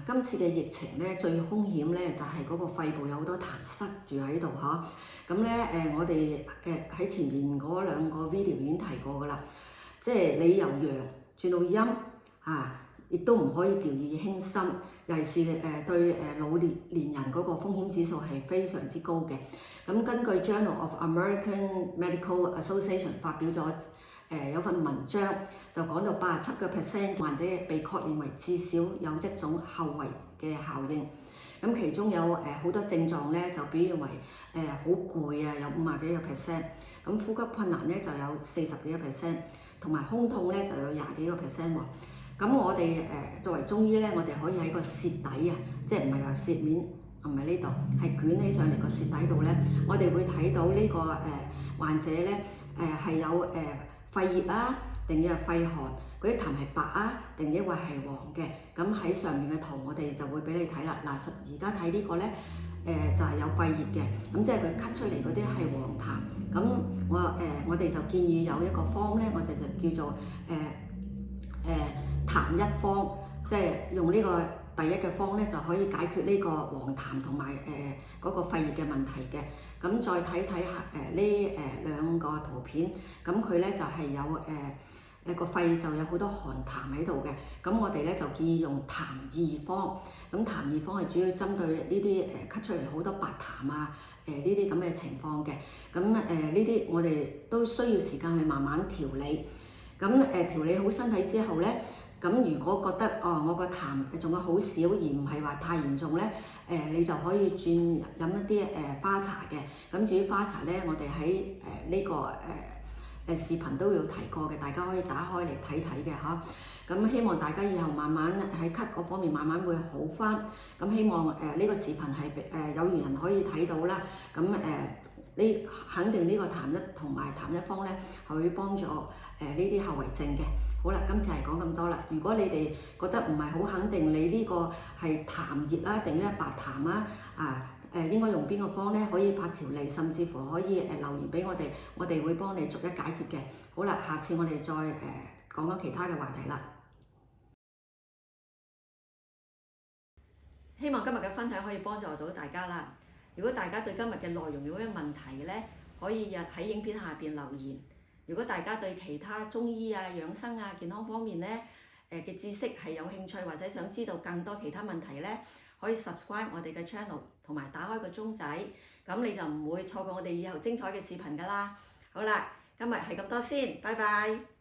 今次嘅疫情咧，最兇險咧就係嗰個肺部有好多痰塞住喺度嚇。咁咧我哋喺前面嗰2個 video 已經提過噶啦，即係你由陽轉到陰亦都唔可以掉以輕心，尤其是對老年人嗰個風險指數係非常之高嘅。咁根據 Journal of American Medical Association 發表咗有份文章，就講到87% 患者被確認為至少有一種後遺嘅效應。咁其中有好多症狀咧，就表現為好攰啊，有50幾個 percent。咁呼吸困難咧就有40幾個 percent， 同埋胸痛咧就有20幾個 percent 喎。咁我哋作為中醫咧，我哋可以喺個舌底即係唔係話舌面，唔係呢度，係捲起上嚟個舌底度咧，我哋會睇到呢個患者咧係有肺熱定係肺寒，嗰啲痰係白定抑或係黃嘅。咁喺上面嘅圖我哋就會俾你睇啦。嗱，而家睇呢個咧就係有肺熱嘅，咁即係佢咳出嚟嗰啲係黃痰。咁我哋就建議有一個方咧，我哋就叫做痰一方，即係用呢個第一嘅方咧就可以解決呢個黃痰同埋嗰個肺熱嘅問題嘅。咁再睇下呢2個圖片，咁佢咧就係有個肺就有好多寒痰喺度嘅。咁我哋咧就建議用痰二方。咁痰二方係主要針對呢啲咳出嚟好多白痰呢啲咁嘅情況嘅。咁呢啲我哋都需要時間去慢慢調理。咁調理好身體之後咧，咁如果覺得我個痰仲有好少，而唔係話太嚴重咧，你就可以轉飲一啲花茶嘅。咁至於花茶咧，我哋喺呢個視頻都有提過嘅，大家可以打開嚟睇睇嘅嚇。咁希望大家以後慢慢喺咳嗰方面慢慢會好返。咁希望呢個視頻係有緣人可以睇到啦。咁你肯定呢個痰一同埋痰一方咧，係會幫助呢啲後遺症嘅。好啦，今次係講咁多啦。如果你哋覺得唔係好肯定你呢個係痰熱定係白痰應該用邊個方咧？可以拍條脷，甚至乎可以留言俾我哋，我哋會幫你逐一解決嘅。好啦，下次我哋再講其他嘅話題啦。希望今日嘅分享可以幫助到大家啦。如果大家對今日嘅內容有咩問題咧，可以喺影片下邊留言。如果大家對其他中醫養生健康方面咧嘅知識係有興趣，或者想知道更多其他問題咧，可以 subscribe 我哋嘅 channel， 同埋打開個鐘仔，咁你就唔會錯過我哋以後精彩嘅視頻㗎啦。好啦，今日係咁多先，拜拜。